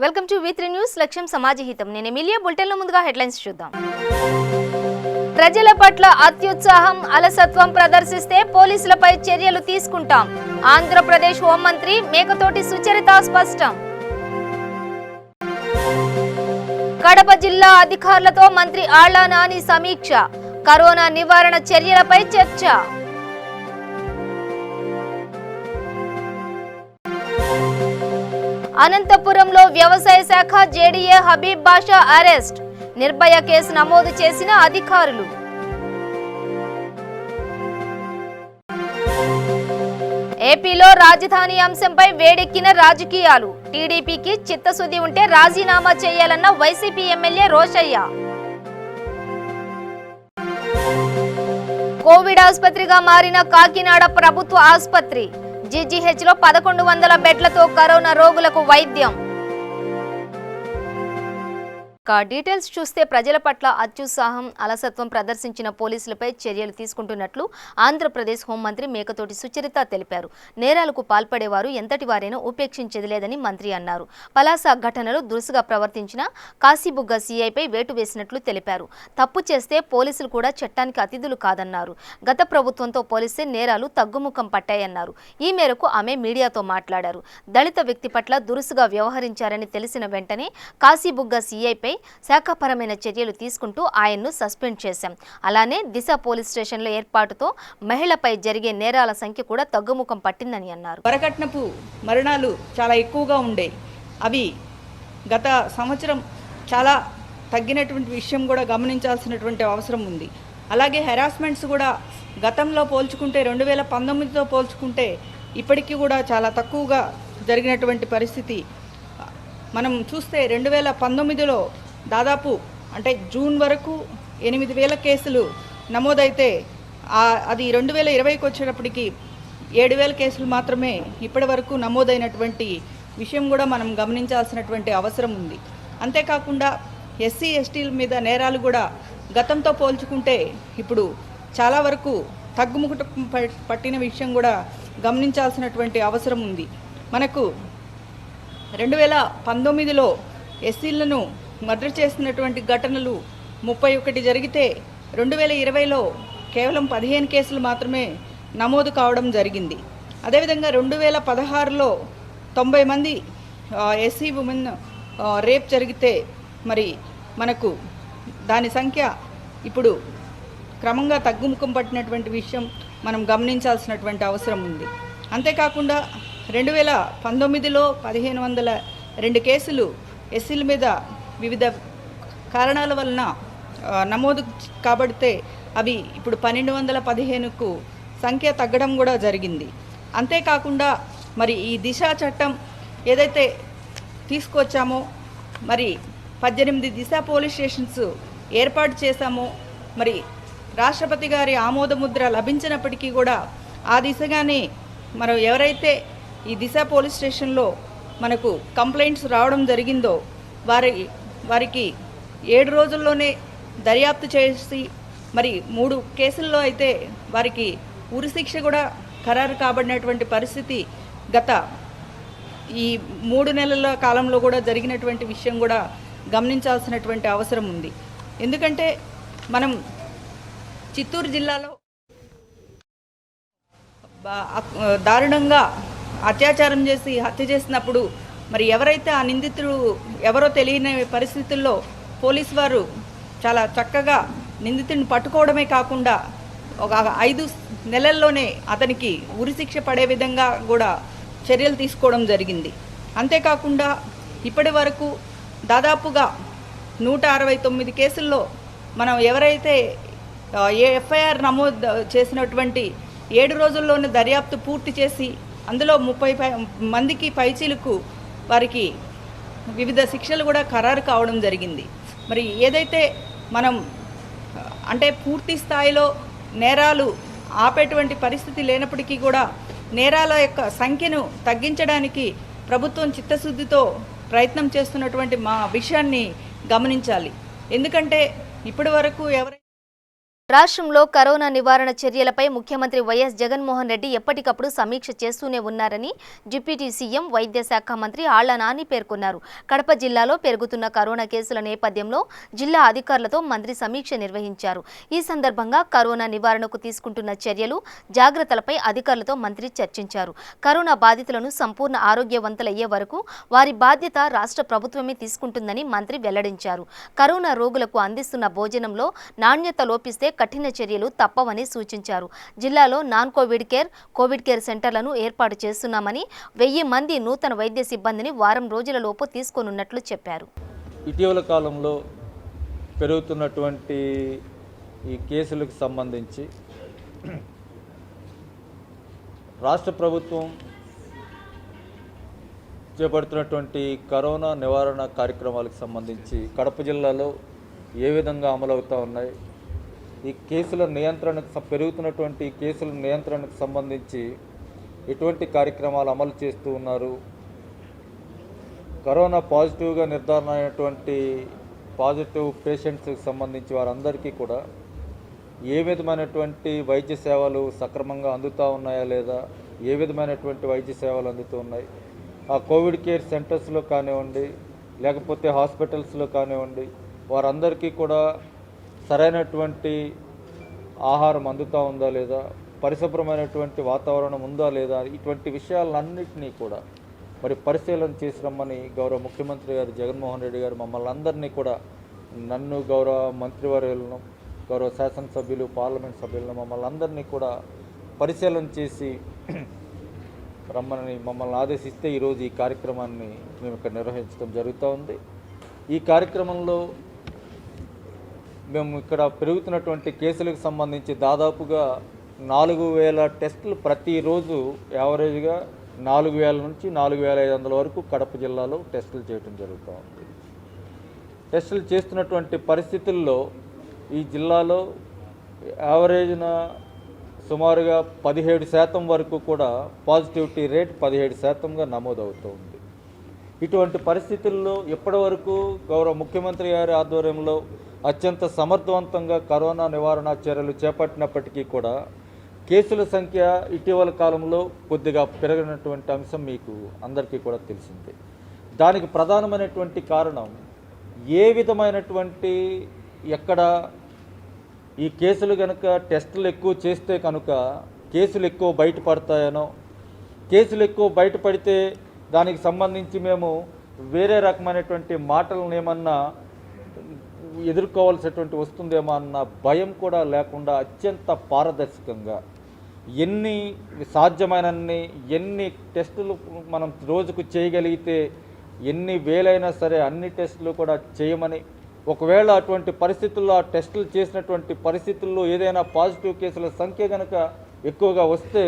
Welcome to వి3 news లక్ష్యం సమాజహితం. నేను Emilia. బులెటిన్లో ముందుగా హెడ్లైన్స్ చూద్దాం. ప్రజల పట్ల అత్యుత్సాహం, అలసత్వం ప్రదర్శిస్తే పోలీసులపై చర్యలు తీసుకుంటాం. ఆంధ్రప్రదేశ్ హోంమంత్రి మేకతోటి సుచరిత స్పష్టం. కడప జిల్లా అధికారులతో మంత్రి ఆళ్ల నాని సమీక్ష. కరోనా నివారణ చర్యలపై చర్చ. అనంతపురంలో వ్యవసాయ శాఖ జేడీఏ హబీబ్ బాషా అరెస్ట్. నిర్భయ కేసు నమోదు చేసిన అధికారులు. ఏపీలో రాజధాని అంశంపై వేడెక్కిన రాజకీయాలు. టీడీపీకి చిత్తశుద్ధి ఉంటే రాజీనామా చేయాలన్న వైసీపీ ఎమ్మెల్యే రోషయ్య. కోవిడ్ ఆసుపత్రిగా మారిన కాకినాడ ప్రభుత్వ ఆసుపత్రి. జీజీహెచ్లో 1100 బెడ్లతో కరోనా రోగులకు వైద్యం. డీటెయిల్స్ చూస్తే ప్రజల పట్ల అత్యుత్సాహం, అలసత్వం ప్రదర్శించిన పోలీసులపై చర్యలు తీసుకుంటున్నట్లు ఆంధ్రప్రదేశ్ హోంమంత్రి మేకతోటి సుచరిత తెలిపారు. నేరాలకు పాల్పడేవారు ఎంతటి వారైనా ఉపేక్షించేది లేదని మంత్రి అన్నారు. పలాస ఘటనలో దురుసుగా ప్రవర్తించిన కాశీబుగ్గ సీఐపై వేటు వేసినట్లు తెలిపారు. తప్పు చేస్తే పోలీసులు కూడా చట్టానికి అతిథులు కాదన్నారు. గత ప్రభుత్వంతో పోలిస్తే నేరాలు తగ్గుముఖం పట్టాయన్నారు. ఈ మేరకు ఆమె మీడియాతో మాట్లాడారు. దళిత వ్యక్తి పట్ల దురుసుగా వ్యవహరించారని తెలిసిన వెంటనే కాశీబుగ్గ సీఐపై శాఖాపరమైన చర్యలు తీసుకుంటూ ఆయన్ను సస్పెండ్ చేశాం. అలానే దిశ పోలీస్ స్టేషన్ల ఏర్పాటుతో మహిళపై జరిగే నేరాల సంఖ్య కూడా తగ్గుముఖం పట్టిందని అన్నారు. వరకట్నపు మరణాలు చాలా ఎక్కువగా ఉండేవి. అవి గత సంవత్సరం చాలా తగ్గినటువంటి విషయం కూడా గమనించాల్సినటువంటి అవసరం ఉంది. అలాగే హెరాస్మెంట్స్ కూడా గతంలో పోల్చుకుంటే 2019తో పోల్చుకుంటే ఇప్పటికీ కూడా చాలా తక్కువగా జరిగినటువంటి పరిస్థితి మనం చూస్తే 2019లో దాదాపు అంటే జూన్ వరకు 8000 కేసులు నమోదైతే అది 2020కి వచ్చేటప్పటికి 7000 కేసులు మాత్రమే ఇప్పటి వరకు నమోదైనటువంటి విషయం కూడా మనం గమనించాల్సినటువంటి అవసరం ఉంది. అంతేకాకుండా ఎస్సీ ఎస్టీల మీద నేరాలు కూడా గతంతో పోల్చుకుంటే ఇప్పుడు చాలా వరకు తగ్గుముఖం పట్టిన విషయం కూడా గమనించాల్సినటువంటి అవసరం ఉంది. మనకు 2019లో ఎస్సీలను మర్డర్ చేసినటువంటి ఘటనలు 31 జరిగితే 2020లో కేవలం 15 కేసులు మాత్రమే నమోదు కావడం జరిగింది. అదేవిధంగా 2016లో 90 మంది ఎస్సీ ఉమెన్ రేప్ జరిగితే మరి మనకు దాని సంఖ్య ఇప్పుడు క్రమంగా తగ్గుముఖం పట్టినటువంటి విషయం మనం గమనించాల్సినటువంటి అవసరం ఉంది. అంతేకాకుండా 2019లో 1502 కేసులు ఎస్సీల మీద వివిధ కారణాల వలన నమోదు కాబడితే అవి ఇప్పుడు 1215కు సంఖ్య తగ్గడం కూడా జరిగింది. అంతేకాకుండా మరి ఈ దిశ చట్టం ఏదైతే తీసుకొచ్చామో మరి 18 దిశ పోలీస్ స్టేషన్స్ ఏర్పాటు చేశామో మరి రాష్ట్రపతి గారి ఆమోదముద్ర లభించినప్పటికీ కూడా ఆ దిశగానే మనం ఎవరైతే ఈ దిశ పోలీస్ స్టేషన్లో మనకు కంప్లైంట్స్ రావడం జరిగిందో వారికి 7 రోజుల్లోనే దర్యాప్తు చేసి మరి 3 కేసుల్లో అయితే వారికి ఉరిశిక్ష కూడా ఖరారు కాబడినటువంటి పరిస్థితి గత ఈ 3 నెలల కాలంలో కూడా జరిగినటువంటి విషయం కూడా గమనించాల్సినటువంటి అవసరం ఉంది. ఎందుకంటే మనం చిత్తూరు జిల్లాలో దారుణంగా అత్యాచారం చేసి హత్య చేసినప్పుడు మరి ఎవరైతే ఆ నిందితుడు ఎవరో తెలియని పరిస్థితుల్లో పోలీసు వారు చాలా చక్కగా నిందితుడిని పట్టుకోవడమే కాకుండా ఒక 5 నెలల్లోనే అతనికి ఉరిశిక్ష పడే విధంగా కూడా చర్యలు తీసుకోవడం జరిగింది. అంతేకాకుండా ఇప్పటి వరకు దాదాపుగా 169 కేసుల్లో మనం ఎవరైతే ఎఫ్ఐఆర్ నమోదు చేసినటువంటి 7 రోజుల్లోనే దర్యాప్తు పూర్తి చేసి అందులో 30 మందికి పైచీలకు వారికి వివిధ శిక్షలు కూడా ఖరారు కావడం జరిగింది. మరి ఏదైతే మనం అంటే పూర్తి స్థాయిలో నేరాలు ఆపేటువంటి పరిస్థితి లేనప్పటికీ కూడా నేరాల యొక్క సంఖ్యను తగ్గించడానికి ప్రభుత్వం చిత్తశుద్ధితో ప్రయత్నం చేస్తున్నటువంటి మా విషయాన్ని గమనించాలి. ఎందుకంటే ఇప్పటి వరకు రాష్ట్రంలో కరోనా నివారణ చర్యలపై ముఖ్యమంత్రి వైఎస్ జగన్మోహన్ రెడ్డి ఎప్పటికప్పుడు సమీక్ష చేస్తూనే ఉన్నారని డిప్యూటీ సీఎం వైద్య శాఖ మంత్రి ఆళ్ల నాని పేర్కొన్నారు. కడప జిల్లాలో పెరుగుతున్న కరోనా కేసుల నేపథ్యంలో జిల్లా అధికారులతో మంత్రి సమీక్ష నిర్వహించారు. ఈ సందర్భంగా కరోనా నివారణకు తీసుకుంటున్న చర్యలు, జాగ్రత్తలపై అధికారులతో మంత్రి చర్చించారు. కరోనా బాధితులను సంపూర్ణ ఆరోగ్యవంతులయ్యే వరకు వారి బాధ్యత రాష్ట్ర ప్రభుత్వమే తీసుకుంటుందని మంత్రి వెల్లడించారు. కరోనా రోగులకు అందిస్తున్న భోజనంలో నాణ్యత లోపిస్తే కఠిన చర్యలు తప్పవని సూచించారు. జిల్లాలో నాన్ కోవిడ్ కేర్ సెంటర్లను ఏర్పాటు చేస్తున్నామని 1000 మంది నూతన వైద్య సిబ్బందిని వారం రోజులలోపు తీసుకోనున్నట్లు చెప్పారు. ఇటీవల కాలంలో పెరుగుతున్నటువంటి ఈ కేసులకు సంబంధించి రాష్ట్ర ప్రభుత్వం చేపడుతున్నటువంటి కరోనా నివారణ కార్యక్రమాలకు సంబంధించి కడప జిల్లాలో ఏ విధంగా అమలవుతూ ఉన్నాయి, ఈ కేసుల నియంత్రణకు పెరుగుతున్నటువంటి కేసుల నియంత్రణకు సంబంధించి ఎటువంటి కార్యక్రమాలు అమలు చేస్తూ ఉన్నారు, కరోనా పాజిటివ్గా నిర్ధారణ అయినటువంటి పాజిటివ్ పేషెంట్స్కి సంబంధించి వారందరికీ కూడా ఏ విధమైనటువంటి వైద్య సేవలు సక్రమంగా అందుతూ ఉన్నాయా లేదా, ఏ విధమైనటువంటి వైద్య సేవలు అందుతూ ఉన్నాయి, ఆ కోవిడ్ కేర్ సెంటర్స్లో కానివ్వండి లేకపోతే హాస్పిటల్స్లో కానివ్వండి వారందరికీ కూడా సరైనటువంటి ఆహారం అందుతూ ఉందా లేదా, పరిశుభ్రమైనటువంటి వాతావరణం ఉందా లేదా, ఇటువంటి విషయాలన్నింటినీ కూడా మరి పరిశీలన చేసి రమ్మని గౌరవ ముఖ్యమంత్రి గారు జగన్మోహన్ రెడ్డి గారు మమ్మల్ని అందరినీ కూడా, నన్ను గౌరవ మంత్రివర్యులను, గౌరవ శాసనసభ్యులు, పార్లమెంట్ సభ్యులను మమ్మల్ని అందరినీ కూడా పరిశీలన చేసి రమ్మని మమ్మల్ని ఆదేశిస్తే ఈరోజు ఈ కార్యక్రమాన్ని మేము ఇక్కడ నిర్వహించడం జరుగుతూ ఉంది. ఈ కార్యక్రమంలో మేము ఇక్కడ పెరుగుతున్నటువంటి కేసులకు సంబంధించి దాదాపుగా 4000 టెస్టులు ప్రతిరోజు యావరేజ్గా 4000 నుంచి 4500 వరకు కడప జిల్లాలో టెస్టులు చేయడం జరుగుతూ ఉంది. టెస్టులు చేస్తున్నటువంటి పరిస్థితుల్లో ఈ జిల్లాలో యావరేజ్న సుమారుగా 17% వరకు కూడా పాజిటివిటీ రేట్ 17%గా నమోదవుతుంది. ఇటువంటి పరిస్థితుల్లో ఇప్పటి వరకు గౌరవ ముఖ్యమంత్రి గారి ఆధ్వర్యంలో అత్యంత సమర్థవంతంగా కరోనా నివారణ చర్యలు చేపట్టినప్పటికీ కూడా కేసుల సంఖ్య ఇటీవల కాలంలో కొద్దిగా పెరిగినటువంటి అంశం మీకు అందరికీ కూడా తెలిసిందే. దానికి ప్రధానమైనటువంటి కారణం ఏ విధమైనటువంటి ఎక్కడ ఈ కేసులు కనుక టెస్టులు ఎక్కువ చేస్తే కనుక కేసులు ఎక్కువ బయటపడతాయనో, కేసులు ఎక్కువ బయటపడితే దానికి సంబంధించి మేము వేరే రకమైనటువంటి మాటలను ఏమన్నా ఎదుర్కోవాల్సినటువంటి వస్తుందేమో అన్న భయం కూడా లేకుండా అత్యంత పారదర్శకంగా ఎన్ని సాధ్యమైనన్ని ఎన్ని టెస్టులు మనం రోజుకు చేయగలిగితే ఎన్ని వేలైనా సరే అన్ని టెస్టులు కూడా చేయమని, ఒకవేళ అటువంటి పరిస్థితుల్లో ఆ టెస్టులు చేసినటువంటి పరిస్థితుల్లో ఏదైనా పాజిటివ్ కేసుల సంఖ్య కనుక ఎక్కువగా వస్తే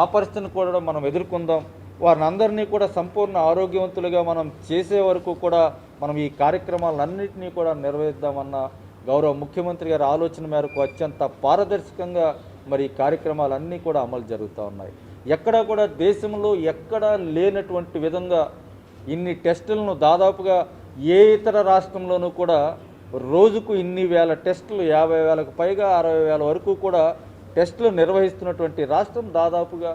ఆ పరిస్థితిని కూడా మనం ఎదుర్కొందాం, వారిని అందరినీ కూడా సంపూర్ణ ఆరోగ్యవంతులుగా మనం చేసే వరకు కూడా మనం ఈ కార్యక్రమాలన్నింటినీ కూడా నిర్వహిద్దామన్న గౌరవ ముఖ్యమంత్రి గారి ఆలోచన మేరకు అత్యంత పారదర్శకంగా మరి ఈ కార్యక్రమాలన్నీ కూడా అమలు జరుగుతూ ఉన్నాయి. ఎక్కడా కూడా దేశంలో ఎక్కడా లేనటువంటి విధంగా ఇన్ని టెస్టులను దాదాపుగా ఏ ఇతర రాష్ట్రంలోనూ కూడా రోజుకు ఇన్ని వేల టెస్టులు 50,000కు పైగా 60,000 వరకు కూడా టెస్టులు నిర్వహిస్తున్నటువంటి రాష్ట్రం దాదాపుగా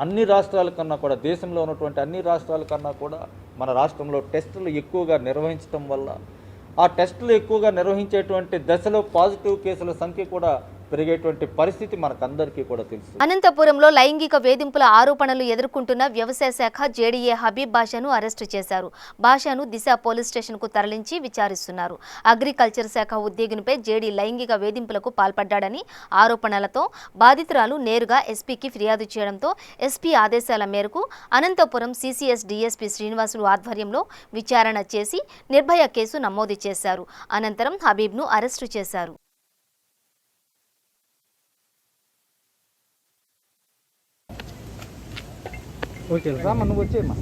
అన్ని రాష్ట్రాల కన్నా కూడా, దేశంలో ఉన్నటువంటి అన్ని రాష్ట్రాల కన్నా కూడా మన రాష్ట్రంలో టెస్టులు ఎక్కువగా నిర్వహించడం వల్ల ఆ టెస్టులు ఎక్కువగా నిర్వహించేటువంటి దశలో పాజిటివ్ కేసుల సంఖ్య కూడా పెరిగేటువంటి పరిస్థితి మనకందరికీ కూడా తెలుసు. అనంతపురంలో లైంగిక వేధింపుల ఆరోపణలు ఎదుర్కొంటున్న వ్యవసాయ శాఖ జేడీఏ హబీబ్ బాషాను అరెస్టు చేశారు. బాషాను దిశ పోలీస్ స్టేషన్కు తరలించి విచారిస్తున్నారు. అగ్రికల్చర్ శాఖ ఉద్యోగినిపై జేడీ లైంగిక వేధింపులకు పాల్పడ్డాడని ఆరోపణలతో బాధితురాలు నేరుగా ఎస్పీకి ఫిర్యాదు చేయడంతో ఎస్పీ ఆదేశాల మేరకు అనంతపురం సీసీఎస్ డీఎస్పీ శ్రీనివాసులు ఆధ్వర్యంలో విచారణ చేసి నిర్భయ కేసు నమోదు చేశారు. అనంతరం హబీబ్ను అరెస్టు చేశారు. ఓకే రామ్మా, నువ్వు వచ్చేయమ్మా.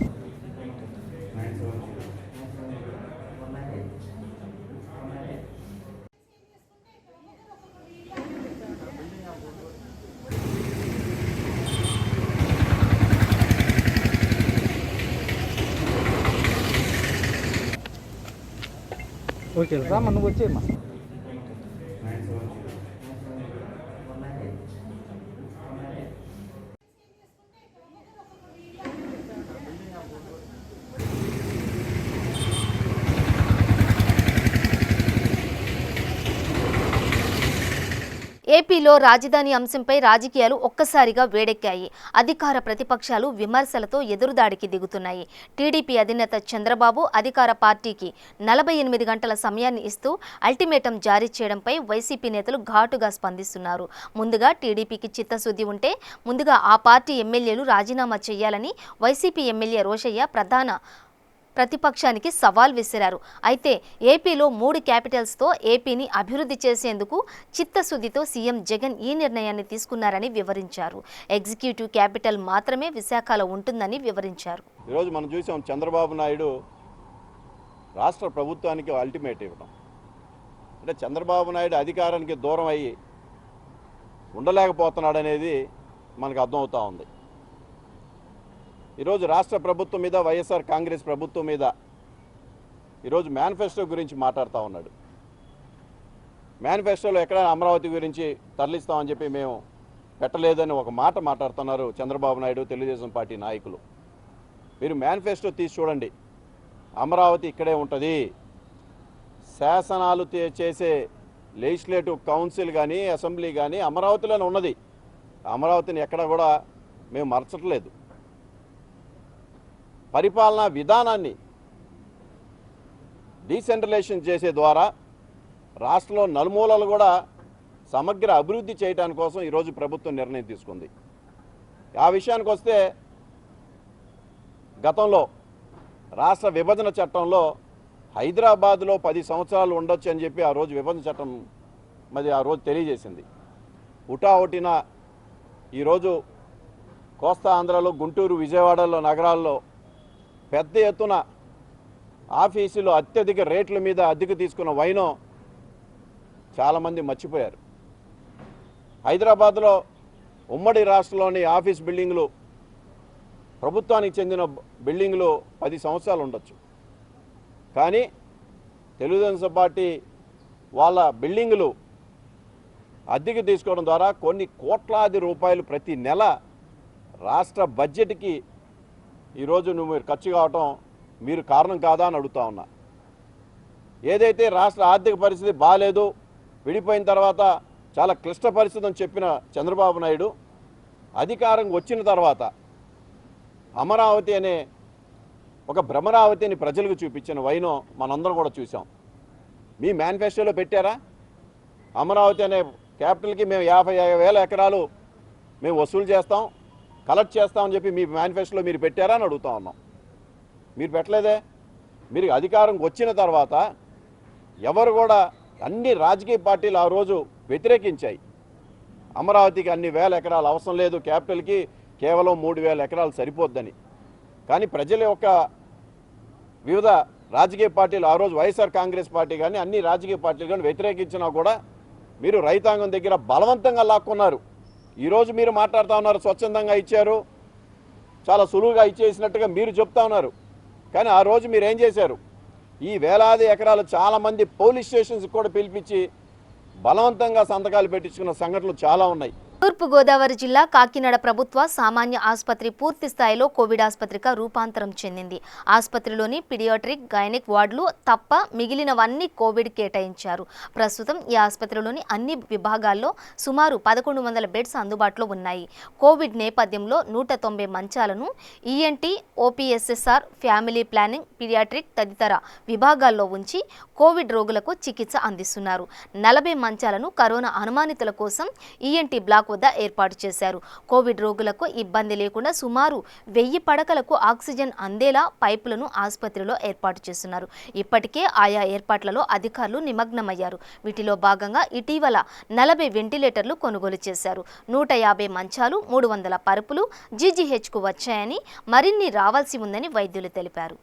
ఓకే రామ్మా, నువ్వు వచ్చేయమ్మా. ఏపీలో రాజధాని అంశంపై రాజకీయాలు ఒక్కసారిగా వేడెక్కాయి. అధికార ప్రతిపక్షాలు విమర్శలతో ఎదురుదాడికి దిగుతున్నాయి. టీడీపీ అధినేత చంద్రబాబు అధికార పార్టీకి 48 గంటల సమయాన్ని ఇస్తూ అల్టిమేటం జారీ చేయడంపై వైసీపీ నేతలు ఘాటుగా స్పందిస్తున్నారు. ముందుగా టీడీపీకి చిత్తశుద్ధి ఉంటే ముందుగా ఆ పార్టీ ఎమ్మెల్యేలు రాజీనామా చేయాలని వైసీపీ ఎమ్మెల్యే రోషయ్య ప్రతిపక్షానికి సవాల్ విసిరారు. అయితే ఏపీలో 3 క్యాపిటల్స్తో ఏపీని అభివృద్ధి చేసేందుకు చిత్తశుద్ధితో సీఎం జగన్ ఈ నిర్ణయాన్ని తీసుకున్నారని వివరించారు. ఎగ్జిక్యూటివ్ క్యాపిటల్ మాత్రమే విశాఖలో ఉంటుందని వివరించారు. ఈరోజు మనం చూసాం చంద్రబాబు నాయుడు రాష్ట్ర ప్రభుత్వానికి అల్టిమేట్ ఇవ్వడం. అంటే చంద్రబాబు నాయుడు అధికారానికి దూరం అయ్యి ఉండలేకపోతున్నాడు అనేది మనకు అర్థమవుతూ ఉంది. ఈరోజు రాష్ట్ర ప్రభుత్వం మీద వైఎస్ఆర్ కాంగ్రెస్ ప్రభుత్వం మీద ఈరోజు మేనిఫెస్టో గురించి మాట్లాడుతూ ఉన్నాడు. మేనిఫెస్టోలో ఎక్కడ అమరావతి గురించి తరలిస్తామని చెప్పి మేము పెట్టలేదని ఒక మాట మాట్లాడుతున్నారు చంద్రబాబు నాయుడు, తెలుగుదేశం పార్టీ నాయకులు. మీరు మేనిఫెస్టో తీసి చూడండి, అమరావతి ఇక్కడే ఉంటుంది. శాసనాలు చేసే లెజిస్లేటివ్ కౌన్సిల్ కానీ అసెంబ్లీ కానీ అమరావతిలోనే ఉన్నది. అమరావతిని ఎక్కడ కూడా మేము మరచట్లేదు. పరిపాలనా విధానాన్ని డీసెంట్రలైజేషన్ చేసే ద్వారా రాష్ట్రంలో నలుమూలలు కూడా సమగ్ర అభివృద్ధి చేయడానికి కోసం ఈరోజు ప్రభుత్వం నిర్ణయం తీసుకుంది. ఆ విషయానికి వస్తే గతంలో రాష్ట్ర విభజన చట్టంలో హైదరాబాద్లో 10 సంవత్సరాలు ఉండొచ్చు అని చెప్పి ఆ రోజు విభజన చట్టం మరి ఆ రోజు తెలియజేసింది. హుటాహుటిన ఈరోజు కోస్తా ఆంధ్రలో, గుంటూరు, విజయవాడలో నగరాల్లో పెద్ద ఎత్తున ఆఫీసులు అత్యధిక రేట్ల మీద అద్దెకు తీసుకున్న వైనం చాలామంది మర్చిపోయారు. హైదరాబాద్లో ఉమ్మడి రాష్ట్రంలోని ఆఫీస్ బిల్డింగులు, ప్రభుత్వానికి చెందిన బిల్డింగులు 10 సంవత్సరాలు ఉండొచ్చు. కానీ తెలుగుదేశం పార్టీ వాళ్ళ బిల్డింగులు అద్దెకు తీసుకోవడం ద్వారా కొన్ని కోట్లాది రూపాయలు ప్రతి నెల రాష్ట్ర బడ్జెట్కి ఈరోజు మీరు ఖర్చు కావటం మీరు కారణం కాదా అని అడుగుతా ఉన్నా. ఏదైతే రాష్ట్ర ఆర్థిక పరిస్థితి బాగాలేదు, విడిపోయిన తర్వాత చాలా క్లిష్ట పరిస్థితి అని చెప్పిన చంద్రబాబు నాయుడు అధికారం వచ్చిన తర్వాత అమరావతి అనే ఒక భ్రమరావతిని ప్రజలకు చూపించిన వైనం మనందరం కూడా చూసాం. మీ మేనిఫెస్టోలో పెట్టారా? అమరావతి అనే క్యాపిటల్కి మేము 50,000 ఎకరాలు మేము వసూలు చేస్తాం, కలెక్ట్ చేస్తామని చెప్పి మీ మేనిఫెస్టోలో మీరు పెట్టారా అని అడుగుతా ఉన్నాం. మీరు పెట్టలేదే. మీరు అధికారం వచ్చిన తర్వాత ఎవరు కూడా, అన్ని రాజకీయ పార్టీలు ఆ రోజు వ్యతిరేకించాయి. అమరావతికి అన్ని వేల ఎకరాలు అవసరం లేదు, క్యాపిటల్కి కేవలం 3,000 ఎకరాలు సరిపోద్దని. కానీ ప్రజల యొక్క వివిధ రాజకీయ పార్టీలు ఆ రోజు వైఎస్ఆర్ కాంగ్రెస్ పార్టీ కానీ అన్ని రాజకీయ పార్టీలు కానీ వ్యతిరేకించినా కూడా మీరు రైతాంగం దగ్గర బలవంతంగా లాక్కున్నారు. ఈరోజు మీరు మాట్లాడుతూ ఉన్నారు స్వచ్ఛందంగా ఇచ్చారు, చాలా సులువుగా ఇచ్చేసినట్టుగా మీరు చెప్తా ఉన్నారు. కానీ ఆ రోజు మీరు ఏం చేశారు? ఈ వేలాది ఎకరాలు చాలామంది పోలీస్ స్టేషన్స్ కూడా పిలిపించి బలవంతంగా సంతకాలు పెట్టించుకున్న సంఘటనలు చాలా ఉన్నాయి. తూర్పుగోదావరి జిల్లా కాకినాడ ప్రభుత్వ సామాన్య ఆసుపత్రి పూర్తి స్థాయిలో కోవిడ్ ఆసుపత్రిగా రూపాంతరం చెందింది. ఆసుపత్రిలోని పీడియాట్రిక్, గైనిక్ వార్డులు తప్ప మిగిలినవన్నీ కోవిడ్ కేటాయించారు. ప్రస్తుతం ఈ ఆసుపత్రిలోని అన్ని విభాగాల్లో సుమారు 1100 బెడ్స్ అందుబాటులో ఉన్నాయి. కోవిడ్ నేపథ్యంలో 190 మంచాలను ఈఎన్టీ, ఓపీఎస్ఎస్ఆర్, ఫ్యామిలీ ప్లానింగ్, పీడియాట్రిక్ తదితర విభాగాల్లో ఉంచి కోవిడ్ రోగులకు చికిత్స అందిస్తున్నారు. 40 మంచాలను కరోనా అనుమానితుల కోసం ఈఎన్టీ బ్లాక్ వద్ద ఏర్పాటు చేశారు. కోవిడ్ రోగులకు ఇబ్బంది లేకుండా సుమారు 1000 పడకలకు ఆక్సిజన్ అందేలా పైపులను ఆసుపత్రిలో ఏర్పాటు చేస్తున్నారు. ఇప్పటికే ఆయా ఏర్పాట్లలో అధికారులు నిమగ్నమయ్యారు. వీటిలో భాగంగా ఇటీవల 40 వెంటిలేటర్లు కొనుగోలు చేశారు. 150 మంచాలు, 300 పరుపులు జీజీహెచ్కు వచ్చాయని, మరిన్ని రావాల్సి ఉందని వైద్యులు తెలిపారు.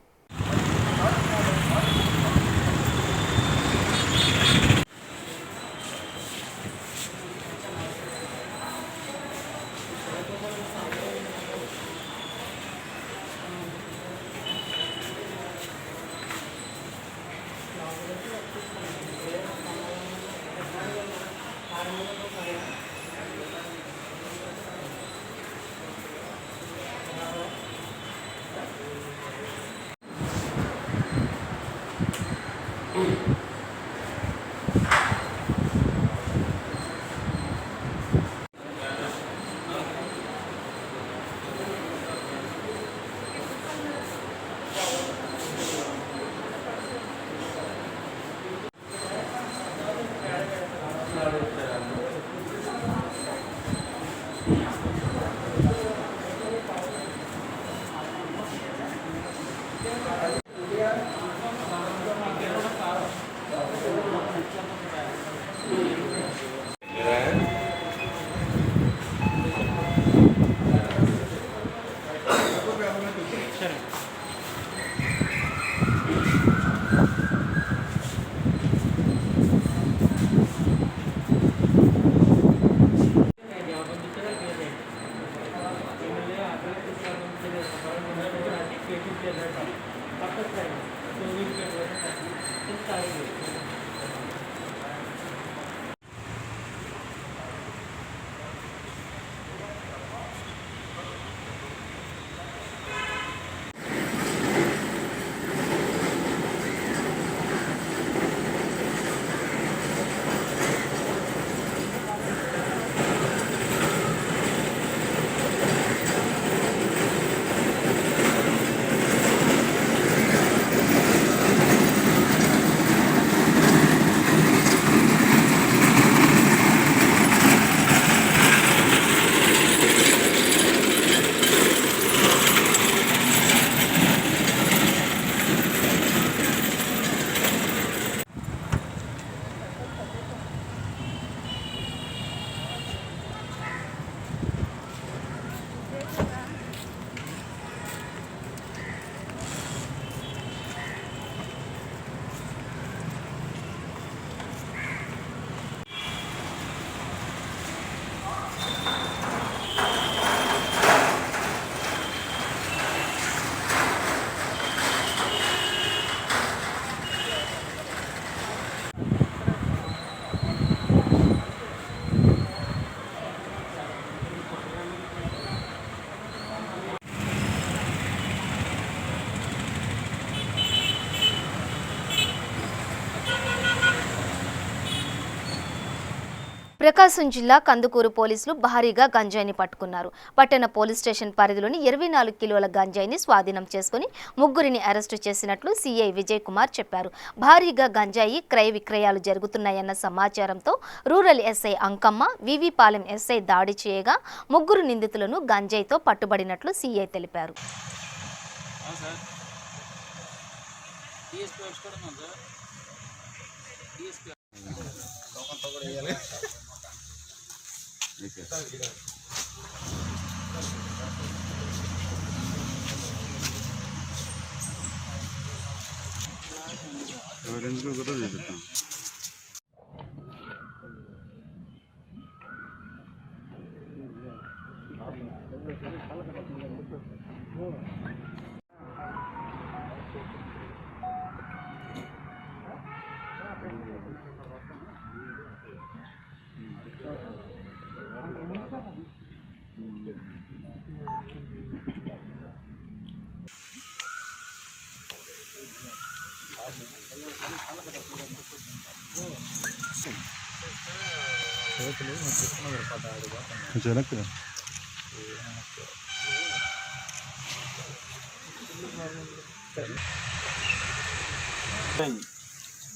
ప్రకాశం జిల్లా కందుకూరు పోలీసులు భారీగా గంజాయిని పట్టుకున్నారు. పట్టణ పోలీస్ స్టేషన్ పరిధిలోని 24 కిలోల గంజాయిని స్వాధీనం చేసుకుని ముగ్గురిని అరెస్టు చేసినట్లు సీఐ విజయ్ కుమార్ చెప్పారు. భారీగా గంజాయి క్రయ విక్రయాలు జరుగుతున్నాయన్న సమాచారంతో rural SI Ankamma, Vivipalem SI దాడి చేయగా ముగ్గురు నిందితులను గంజాయితో పట్టుబడినట్లు సీఐ తెలిపారు.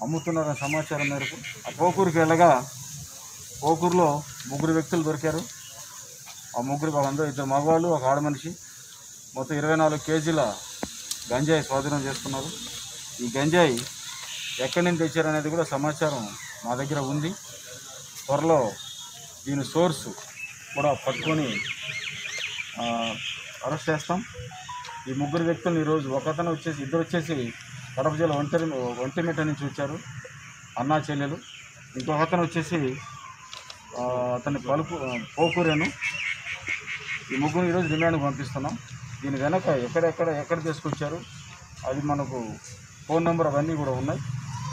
అమ్ముతున్న సమాచారం మేరకు ఆ పోకూరుకి వెళ్ళగా పోకూరులో ముగ్గురు వ్యక్తులు దొరికారు. ఆ ముగ్గురు అందరూ 2 మగవాళ్ళు, 1 ఆడ మనిషి, మొత్తం 24 కేజీల గంజాయి స్వాధీనం చేసుకున్నారు. ఈ గంజాయి ఎక్కడి నుంచి తెచ్చారనేది కూడా సమాచారం మా దగ్గర ఉంది. త్వరలో దీని సోర్సు కూడా పట్టుకొని అరెస్ట్ చేస్తాం. ఈ ముగ్గురు వ్యక్తులను ఈరోజు ఇద్దరు వచ్చేసి కడప జిల్లా ఒంటిమిట్ట నుంచి వచ్చారు, అన్నా చెల్లెలు. ఇంకొక అతను వచ్చేసి అతని పోకూరేను. ఈ ముగ్గురు ఈరోజు రిమాండ్కి పంపిస్తున్నాం. దీని వెనక ఎక్కడ తీసుకొచ్చారు అది మనకు ఫోన్ నెంబర్ అవన్నీ కూడా ఉన్నాయి.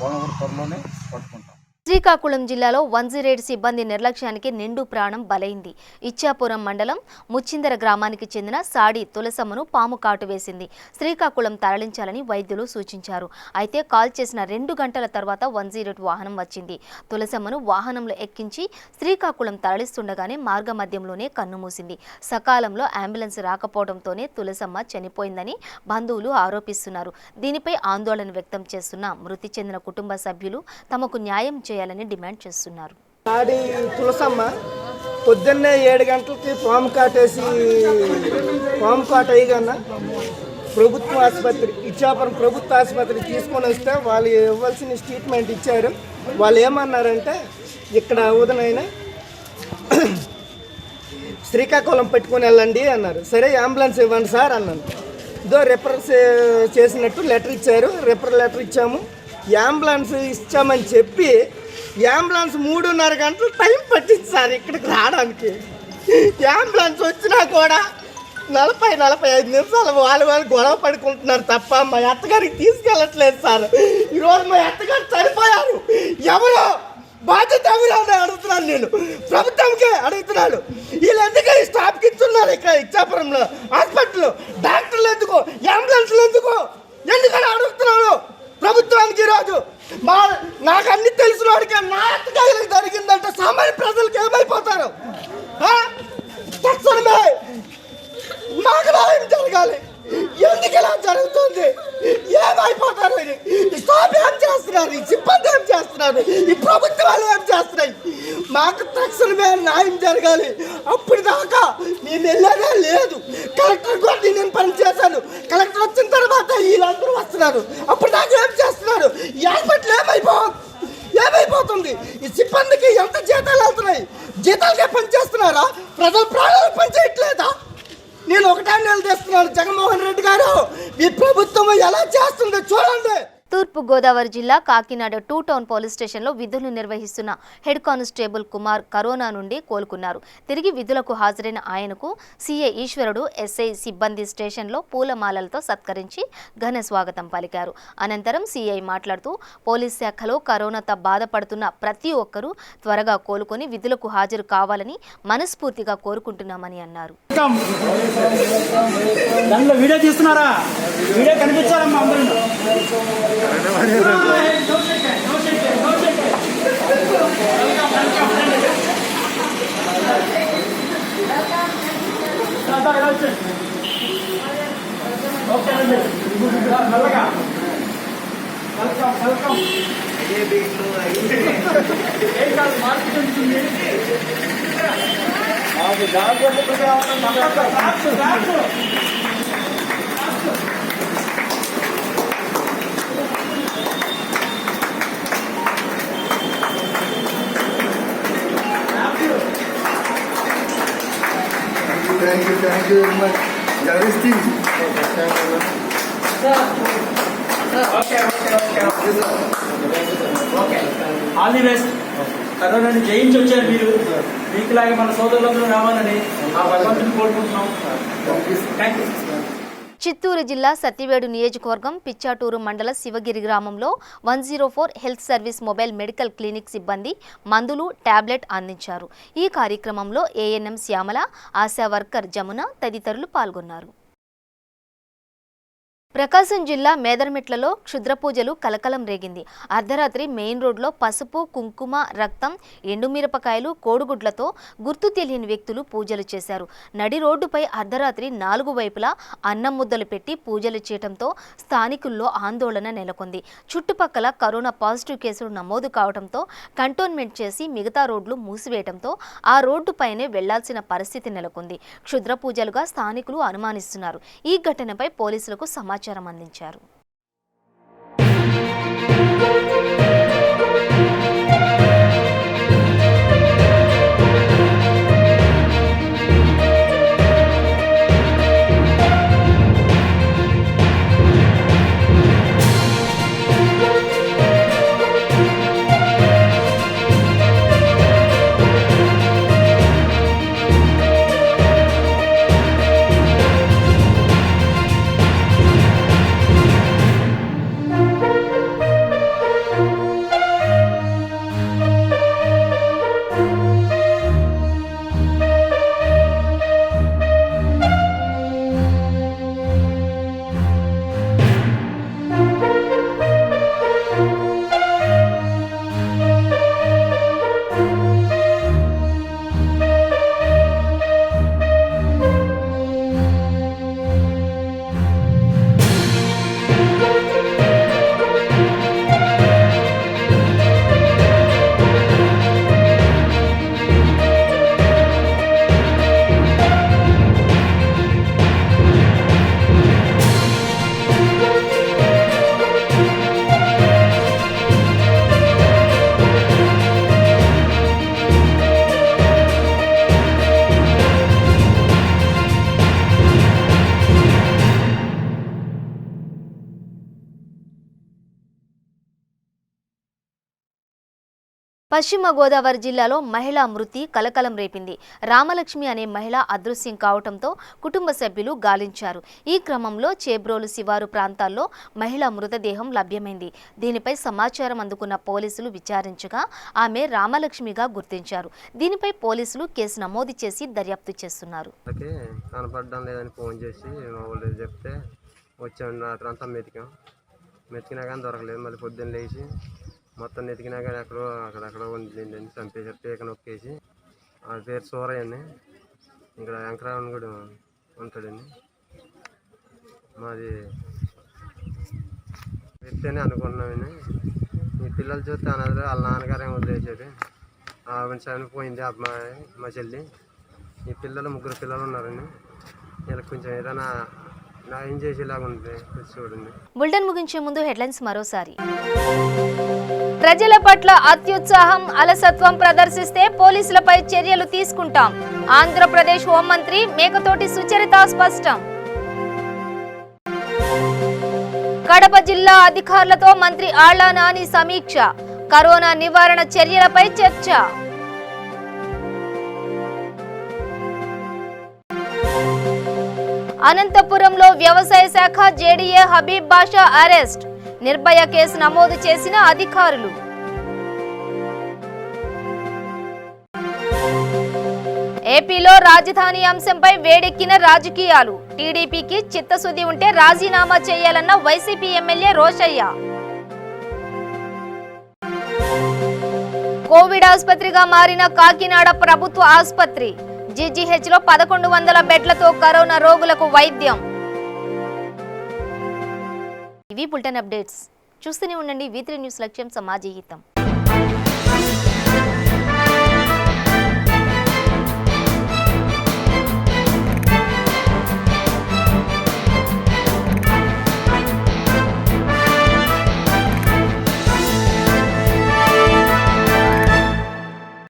వాళ్ళని కూడా త్వరలోనే పట్టుకుంటాం. శ్రీకాకుళం జిల్లాలో 108 సిబ్బంది నిర్లక్ష్యానికి నిండు ప్రాణం బలైంది. ఇచ్చాపురం మండలం ముచ్చిందర గ్రామానికి చెందిన సాడి తులసమ్మను పాము కాటు వేసింది. శ్రీకాకుళం తరలించాలని వైద్యులు సూచించారు. అయితే కాల్ చేసిన 2 గంటల తర్వాత 108 వాహనం వచ్చింది. తులసమ్మను వాహనంలో ఎక్కించి శ్రీకాకుళం తరలిస్తుండగానే మార్గమధ్యంలోనే కన్నుమూసింది. సకాలంలో అంబులెన్స్ రాకపోవడంతోనే తులసమ్మ చనిపోయిందని బంధువులు ఆరోపిస్తున్నారు. దీనిపై ఆందోళన వ్యక్తం చేస్తున్న మృతి చెందిన కుటుంబ సభ్యులు తమకు న్యాయం చేయాలని డిమాండ్ చేస్తున్నారు. నాడి తులసమ్మ పొద్దున్నే 7 గంటలకి పాము కాటేసి పాము కాట అయ్యగన్న ప్రభుత్వ ఆసుపత్రి ఇచ్చాపురం ప్రభుత్వ ఆసుపత్రి తీసుకొని వస్తే వాళ్ళు ఇవ్వాల్సిన ట్రీట్మెంట్ ఇచ్చారు. వాళ్ళు ఏమన్నారంటే ఇక్కడ ఉదనైనా శ్రీకాకుళం పెట్టుకొని వెళ్ళండి అన్నారు. సరే అంబులెన్స్ ఇవ్వండి సార్ అన్నాను. ఇదో రిఫర్ చేసినట్టు లెటర్ ఇచ్చారు. రిఫర్ లెటర్ ఇచ్చాము. అంబులెన్స్ ఇచ్చామని చెప్పి అంబులెన్స్ 3.5 గంటలు టైం పట్టింది సార్ ఇక్కడికి రావడానికి. అంబులెన్స్ వచ్చినా కూడా 40-45 నిమిషాలు వాళ్ళు గొడవ పడుకుంటున్నారు తప్ప మా అత్తగారికి తీసుకెళ్ళట్లేదు సార్. ఈరోజు మా అత్తగారు చనిపోయారు. ఎవరో బాధ్యత ఎవరో అడుగుతున్నాను, నేను ప్రభుత్వంకే అడుగుతున్నాను. వీళ్ళు ఎందుకు ఈ స్టాఫ్కి ఇస్తున్నారు ఇక్కడ ఇచ్చాపురంలో హాస్పిటల్లో? డాక్టర్లు ఎందుకు, అంబులెన్స్లు ఎందుకని అడుగుతున్నాను ప్రభుత్వానికి. ఈరోజు నాకు అన్ని తెలిసిన వాడికి నా అత్తగారికి జరిగిందంటే సామాన్య ప్రజలకు ఏమైపోతారు? తక్షణమే నాకు న్యాయం జరగాలి. ఎందుకు ఇలా జరుగుతుంది? ఏమైపోతారు? ఈ స్టాఫ్ ఏం చేస్తున్నారు? ఈ సిబ్బంది ఏం చేస్తున్నారు? ఈ ప్రభుత్వాలు ఏం చేస్తున్నాయి? మాకు తక్షణమే న్యాయం జరగాలి. అప్పుడు దాకా నేను వెళ్ళేదే లేదు. కలెక్టర్ కూడా నేను పని చేశాను. కలెక్టర్ వచ్చిన తర్వాత వీళ్ళందరూ వస్తున్నారు. అప్పుడు దాకా ఏం చేస్తున్నారు? ఈ హాస్పిటల్ ఏమైపోతుంది? ఈ సిబ్బందికి ఎంత జీతాలు వెళ్తున్నాయి? జీతాలకే పని చేస్తున్నారా? ప్రజల ప్రాణాలు పని చేయట్లేదా? నేను ఒకటే నిలదీస్తున్నాను, జగన్మోహన్ రెడ్డి గారు మీ ప్రభుత్వం ఎలా చేస్తుందో చూడండి. తూర్పు గోదావరి జిల్లా కాకినాడ 2 టౌన్ పోలీస్ స్టేషన్లో విధులు నిర్వహిస్తున్న హెడ్ కానిస్టేబుల్ కుమార్ కరోనా నుండి కోలుకున్నారు. తిరిగి విధులకు హాజరైన ఆయనకు సీఏ ఈశ్వరుడు, ఎస్ఐ సిబ్బంది స్టేషన్లో పూలమాలలతో సత్కరించి ఘన స్వాగతం పలికారు. అనంతరం సీఐ మాట్లాడుతూ పోలీస్ శాఖలో కరోనాతో బాధపడుతున్న ప్రతి ఒక్కరూ త్వరగా కోలుకొని విధులకు హాజరు కావాలని మనస్ఫూర్తిగా కోరుకుంటున్నామని అన్నారు. వీడియో తీస్తున్నారా? వీడియో కనిపించాలమ్మా అందరూ. Thank you very much. Everything. Okay. All the best. కరోనాని జయించి వచ్చారు మీరు. మీకులాగే మన సోదరులందరూ రావాలని ఆ భగవంతుని కోరుకుంటున్నాం. Thank you. చిత్తూరు జిల్లా సత్యవేడు నియోజకవర్గం పిచ్చాటూరు మండల శివగిరి గ్రామంలో 104 health service mobile medical clinic సిబ్బంది మందులు, టాబ్లెట్ అందించారు. ఈ కార్యక్రమంలో ఏఎన్ఎం శ్యామల, ఆశా వర్కర్ జమున తదితరులు పాల్గొన్నారు. ప్రకాశం జిల్లా మేదర్మెట్లలో క్షుద్ర పూజలు కలకలం రేగింది. అర్ధరాత్రి మెయిన్ రోడ్లో పసుపు, కుంకుమ, రక్తం, ఎండుమిరపకాయలు, కోడిగుడ్లతో గుర్తు తెలియని వ్యక్తులు పూజలు చేశారు. నడి రోడ్డుపై అర్ధరాత్రి 4 వైపులా అన్నం ముద్దలు పెట్టి పూజలు చేయడంతో స్థానికుల్లో ఆందోళన నెలకొంది. చుట్టుపక్కల కరోనా పాజిటివ్ కేసులు నమోదు కావడంతో కంటోన్మెంట్ చేసి మిగతా రోడ్లు మూసివేయడంతో ఆ రోడ్డుపైనే వెళ్లాల్సిన పరిస్థితి నెలకొంది. క్షుద్ర పూజలుగా స్థానికులు అనుమానిస్తున్నారు. ఈ ఘటనపై పోలీసులకు సమాచారం అందించారు. పశ్చిమ గోదావరి జిల్లాలో మహిళా మృతి కలకలం రేపింది. రామలక్ష్మి అనే మహిళ అదృశ్యం కావడంతో కుటుంబ సభ్యులు గాలించారు. ఈ క్రమంలో చేబ్రోలు శివారు ప్రాంతాల్లో మహిళ మృతదేహం లభ్యమైంది. దీనిపై సమాచారం అందుకున్న పోలీసులు విచారించగా ఆమె రామలక్ష్మిగా గుర్తించారు. దీనిపై పోలీసులు కేసు నమోదు చేసి దర్యాప్తు చేస్తున్నారు. కనపడడం లేదని ఫోన్ చేసి మా వాళ్ళు చెప్తే వచ్చాను. రాత్రి అంతా మెతికినా కానీ దొరకలేదు. మళ్ళీ పొద్దున్న లేచి మొత్తం నెతికినా కానీ అక్కడెక్కడో ఉండిందని చంపేసారు. పీక నొక్కేసి. ఆ పేరు సూరయ్య అండి. ఇక్కడ వెంకరావన్ కూడా ఉంటాడండి. మాది వ్యక్తిని అనుకున్నామని. ఈ పిల్లలు చూస్తే అన్నది వాళ్ళ నాన్నగారే వదిలేసారు. ఆవిడ చనిపోయింది అమ్మాయి మా చెల్లి. ఈ పిల్లలు 3 పిల్లలు ఉన్నారండి. వీళ్ళకి కొంచెం ఏదైనా న్యాయం చేసేలాగా ఉంది చూడండి. బులెటిన్ ముగించే ముందు హెడ్లైన్స్ మరోసారి. ప్రజల పట్ల అత్యుత్సాహం అలసత్వం ప్రదర్శిస్తే పోలీసులపై చర్యలు తీసుకుంటాం. ఆంధ్రప్రదేశ్ హోంమంత్రి మేకతోటి సుచరిత స్పష్టం. కడప జిల్లా అధికారులతో మంత్రి ఆళ్ల నాని సమీక్ష. కరోనా నివారణ చర్యలపై చర్చ. అనంతపురంలో వ్యవసాయ శాఖ జేడీఏ హబీబ్ బాషా అరెస్ట్. నిర్భయ కేసు నమోదు చేసిన అధికారులు. ఏపీలో రాజధాని అంశంపై వేడెక్కిన రాజకీయాలు. టీడీపీకి చిత్తశుద్ధి ఉంటే రాజీనామా చేయాలన్న వైసీపీ ఎమ్మెల్యే రోషయ్య. కోవిడ్ ఆసుపత్రిగా మారిన కాకినాడ ప్రభుత్వ ఆసుపత్రి. జీజీహెచ్లో 1100 బెడ్లతో కరోనా రోగులకు వైద్యం. ఇవి బులెటిన్ అప్డేట్స్. చూస్తూనే ఉండండి V3 న్యూస్ లక్ష్యం సమాజ హితం.